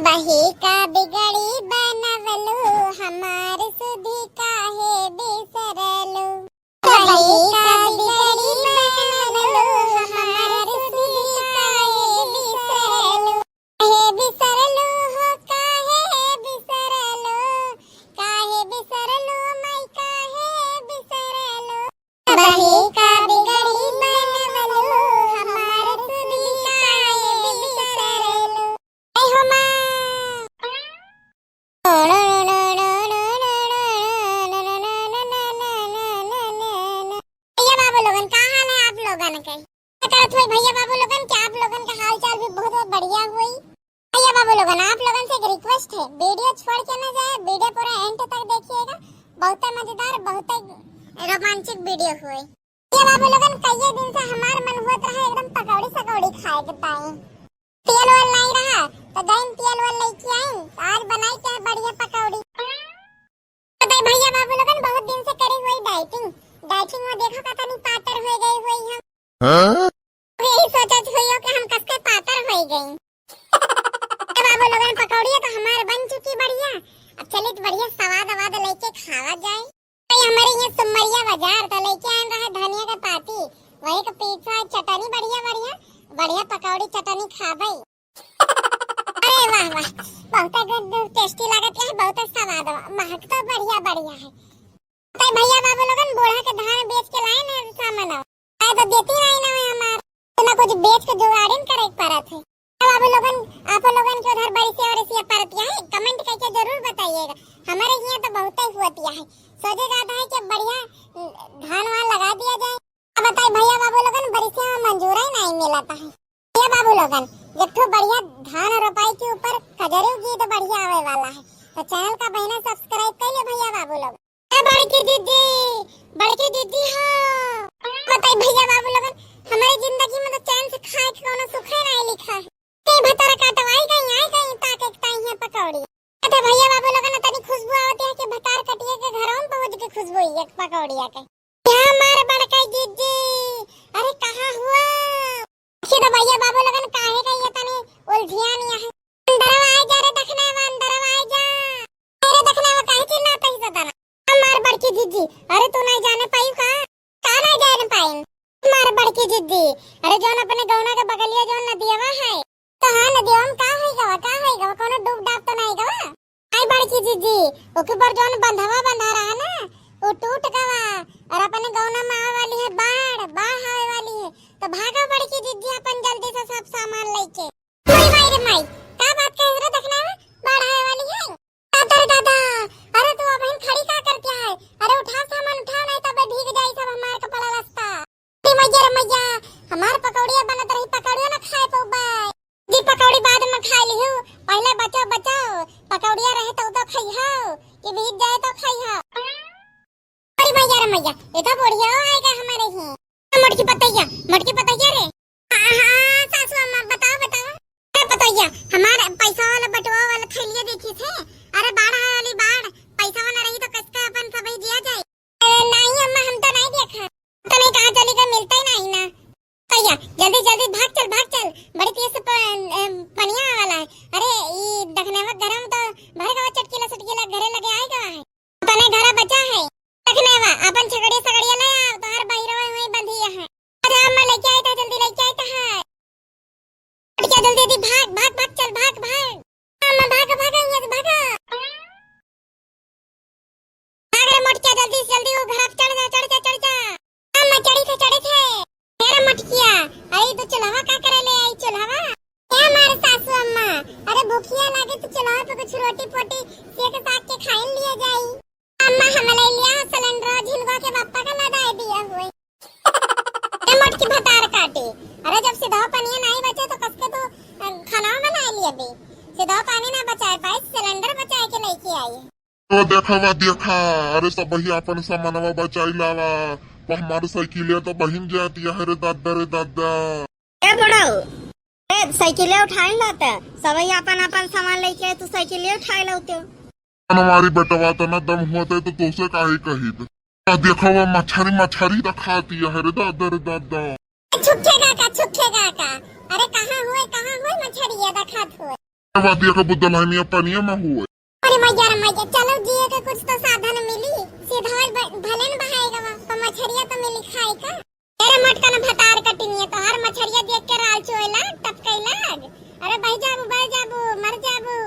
बही का बिगड़ी बनवलू हमार सुधी काहे बिसरलू। बही का बिगड़ी बनवलू हमार सुधी काहे बिसरलू। काहे बिसरलू हो काहे बिसरलू। काहे बिसरलू मैं काहे बिसरलू। बही का बिगड़ी बनवलू हमार सुधी काहे बिसरलू। ऐ हो मां भैया बाबू लोगन क्या आप लोगन का हाल चाल भी बहुत बढ़िया हुई। भैया बाबू लोगन आप लोगन से एक रिक्वेस्ट है, वीडियो छोड़ के ना जाए, वीडियो पूरा एंड तक देखिएगा, बहुत मजेदार बहुत रोमांचक वीडियो हुई। भैया बाबू लोगन कई दिन से हमार मन होत रहा एकदम पकौड़ी सकौड़ी खाए के ताई, तेल वाल नहीं रहा तो गईन तेल वाल लेके आई, आज बनाई क्या बढ़िया पकौड़ी। तो भैया बाबू लोगन बहुत दिन से करी हुई डाइटिंग में देखो कतनी पातर हो गई हुई हम। यही सोचत हुई कि हम कसके पातर हो गई। बाबू लोगन पकौड़ी तो हमार बन चुकी बढ़िया, अब चलिए तो बढ़िया स्वाद लेके खावा जाए। तो हमारे ये सुमरिया बाजार तो लेके आए रहे धनिया का पाती, वही का पिज्जा चटनी बढ़िया पकौड़ी चटनी खाबई। अरे वाह वाह बहुत टेस्टी लागत है, बहुत स्वाद महक तो बढ़िया है। तो भैया बाबू लोगन बोढ़ा के धान बेच के लाए ना सामान तो देती नहीं ना हमार ना कुछ बेच के जुगाड़न करे परत है। बाबू लोगन आप लोगन के उधर बड़ी से और इसी परतिया है, कमेंट करके जरूर बताइएगा। हमारे यहाँ तो बहुत ही होती है, सोचे जाता है कि बढ़िया धान वान लगा दिया जाए। अब बताइए भैया बाबू लोगन बड़ी से मंजूर ही नहीं मिलता है। भैया बाबू लोगन जब तो बढ़िया धान रोपाई के ऊपर खजरे उगी तो बढ़िया आवे वाला है, तो चैनल का बहना सब्सक्राइब कर ले भैया बाबू लोग। बड़की दीदी हाँ बताइए भैया बाबू लोगन हमारी जिंदगी में तो चैन से खाए के कोनो सुख नहीं लिखा है। ते भतरा काटवाई गई आई गई ताके ताई है पकौड़ी। अरे भैया बाबू लोगन तनी खुशबू आती है कि भतार कटिए के घरों में पहुंच के खुशबू ये पकौड़िया के। क्या मार बड़का दीदी अरे कहां हुआ सीधा भैया बाबू लोगन काहे गई है तनी उलझिया नहीं है। अंदर आ जा रे देखने में अंदर आ जा तेरे देखने में काहे चिल्लाता ही सदा मार बड़की दीदी। अरे तू नहीं जाने पाई का नहीं जाने पाई मार बड़की दीदी। अरे जोन अपने गौना के बगलिया जोन नदियावा है तो हां नदिया में का होई गवा कोनो डूब डाब तो नहीं गवा। आई बड़की दीदी ओके पर जोन बंधा रहा ना वो टूट गवा और अपने गौना में आवे वाली है बाढ़ आवे वाली है, तो भागो बड़की दीदी अपन जल्दी से सब सामान लेके। माई रे माई का बात कह रे देखना बाढ़ आवे वाली है। दादा अरे तू अब खड़ी का करती है, अरे उठा सामान उठा नहीं तो भीग जाई सब हमार कपड़ा रास्ता। मैया हमार पकौड़िया बनत रही पकौड़िया ना खाए पौबाई दी पकौड़ी बाद में खा लिहु, पहले बचाओ पकौड़िया रहे तो खइहो कि भीग जाए तो खइहो। अरे मैया ये तो बढ़िया आएगा हमारे ही मटकी पतैया रे। हां सासू अम्मा बताओ अरे पतैया हमार पैसा वाला बटवा वाला थैलिया देखी थे। अरे बाढ़ पैसा वाला रही तो कसका अपन सब दिया जाए। नहीं अम्मा हम तो नहीं देखा तो नहीं कहां चली गई मिलता ही नहीं ना। भैया जल्दी भाग चल बड़ी तेज से पनिया वाला है। अरे ये देखने में गरम तो भर गवा चटकीला घरे लगे आएगा है तने घरा बचा है देखने में अपन सगड़िया ले आ तो हर बहिरवा वही बंधिया है। अरे अम्मा लेके आई तो जल्दी लेके आई तो है क्या जल्दी भाग चल भाग अम्मा भाग यहाँ से भाग रे मटकिया जल्दी वो घर चढ़ जा अम्मा चढ़ी थे मेरा मटकिया। अरे तो चलावा का करे ले आई चलावा क्या हमारे सासू अम्मा। अरे भूखिया लागे तो चलावा पे कुछ रोटी पोटी सेक साग के खाए लिया जाई। अम्मा हम ले लिया सिलेंडर झिलवा के पापा का लदा दिया हुए ये मटकी भतार काटे। अरे जब सीधा पानी नहीं बचे तो कसके तो खाना बना लिया बे सीधा पानी ना बचाए पाए सिलेंडर बचाए के लेके आई। तो देखा अरे सब ही अपन सामानवा बचाई लावा हमारे साइकिलिया तो बहिन जाती है रे दादा। ए बड़ाऊ ए साइकिलिया उठाई लाता सबई अपन सामान लेके तू साइकिलिया उठाई लाते हो। हमारी बेटवा तो ना दम होते तो तोसे काहे कही देखो वो मछरी तो खाती है रे दादा। छुपके का अरे कहां हुए मछरिया देखत हुए वादिया का बुद्धल है नहीं अपनी है हुए। अरे मैया चलो जिए का कुछ तो साधन मिली सीधा भले न बहाएगा वहाँ तो मछरिया तो मिली खाए का तेरे मटका न भतार कटिनी तो हर मछरिया देख के राल चोएला टपकैला अरे बह जाबू मर जाबू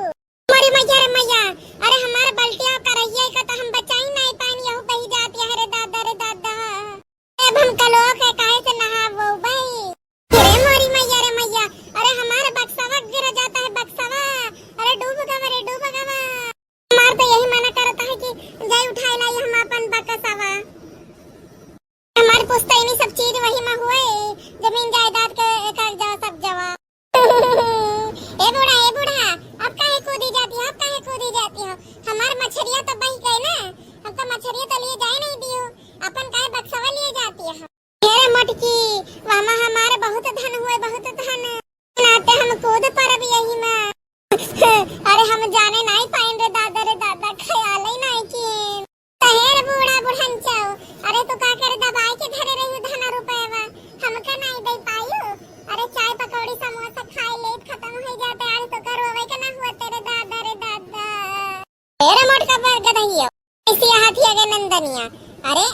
अरे मैया अरे हमारे बल्टिया करैया का तो हम बचाई नहीं पानी यहू बही जाती है रे दादा अब हम कलोक है काहे से नहावो भाई रे मैया अरे हमारे बक्सवा गिर जाता है बक्सवा अरे डूब गवा हमार तो यही मना करता है कि जाई उठाए लाई हम अपन बक्सवा हमारे पुश्तैनी सब चीज वही में हुए जमीन जायदाद के कागजात सब जवा ए बूढ़ा अब काहे कूदी जाती हो हमार मछरिया तो बही गए ना अब तो मछरिया तो लिए जाए नहीं दियो अपन काहे बक्सवा लिए जाती है मेरे मटकी वहां हमारे बहुत धन नाते हम कूद परब यही में अरे हम जाने नहीं पाइन रे दादा ख्याल ही नहीं किन तहेर बुढ़न चाओ अरे तू का करे दबाई के घरे रही धन रुपएवा हमका नहीं दे पायो अरे चाय पकौड़ी समोसा खाए लेट खत्म हो जाते आज तो करवावे के ना हुआ तेरे दादा तेरे मोट का पर गदहियो इसी हाथी आगे नंदनिया अरे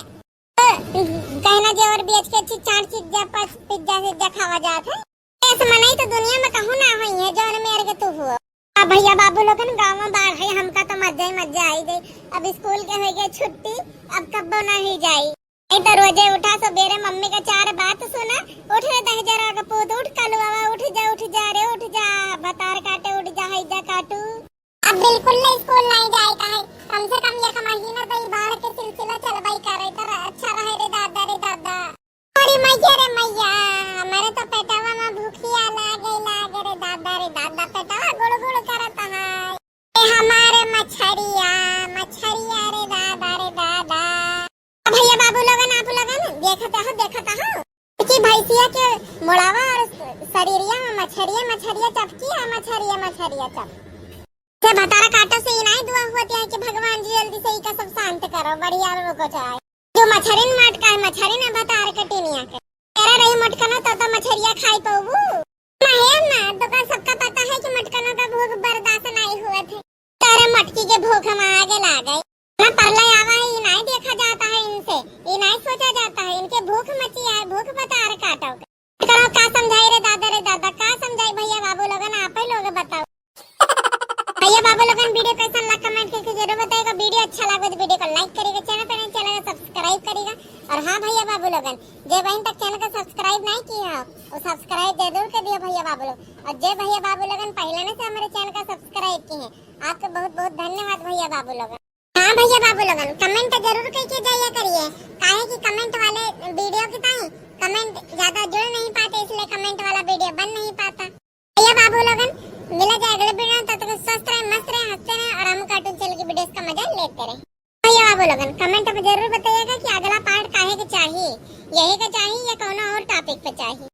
कहना जेवर बेच के चार चीज पांच पिज्जा खावा जात है ऐसे मनाई तो दुनिया में कहूं ना हुई है जौन मेरे के तू हुआ अब भैया बाबू लोगन गांव में बाढ़ है हमका तो मजा आई गई अब स्कूल के हो गए छुट्टी अब कब ना ही जाई नहीं तो रोजे उठा सो बेरे मम्मी का चार बात सुना उठ रे दह जरा का पूत उठ कलवा उठ जा रे उठ जा भतार काटे उठ जा हैजा काटू अब बिल्कुल नहीं स्कूल नहीं जाए का है कम से कम एक महीना तो बाढ़ के सिलसिला चलवाई करे तो अच्छा रहे रे दादा अरे मैया हमारे तो पेटवा में भूखिया लागे रे दादा पेटवा गुड़ करता है हमारे मछरिया रे दादा भैया बाबू लोगन आप लोगन देखता हो कि भैंसिया के मोड़ावा और शरीरिया में मछरिया चपकी है मछरिया चप से भतारा काटो से नहीं दुआ होती है कि भगवान जी जल्दी से इका सब शांत करो बढ़िया को चाहे जो मछरिन माट का है मछरिन भतार कटिनिया के तेरा रही मटकनो तो मछरिया खाई पाऊ नहीं ना दुकान सबका पता है कि मटकनों का भूख बर्दाश्त नहीं हुआ थे तेरे मटकी के भूख में आगे ला गए ना परला आवा ही नहीं देखा जाता है इनसे ये नहीं सोचा जाता है इनके भूख मची है भूख भतार काटो करो का समझाई रे दादा का समझाई भैया बाबू लोगन आप ही लोग बताओ भैया बाबू लोगन वीडियो कैसा लगा कमेंट करके जरूर बताइएगा वीडियो अच्छा लगा तो वीडियो को लाइक करिएगा चैनल पर नहीं चलेगा सब्सक्राइब करिएगा और हाँ भैया बाबू लोगन जे बहन तक चैनल को सब्सक्राइब नहीं किया हो वो सब्सक्राइब जरूर कर दिया भैया बाबू लोग और जे भैया बाबू लोगन पहले से हमारे चैनल का सब्सक्राइब किए हैं आपको बहुत धन्यवाद भैया बाबू लोगन हाँ भैया बाबू लोगन कमेंट जरूर करके जाया करिए काहे कि कमेंट वाले वीडियो के टाइम कमेंट ज्यादा जुड़ नहीं पाते इसलिए कमेंट वाला वीडियो बन नहीं पाता भैया बाबू लोगन मिला जाए अगले वीडियो तब तक स्वस्थ रहे मस्त रहे हंसते रहे और हम कार्टून चैनल की वीडियोस का मजा लेते रहे भैया बाबू लोगन कमेंट में जरूर बताइएगा कि अगला पार्ट काहे के चाहिए यही का चाहिए या कौन और टॉपिक पे चाहिए।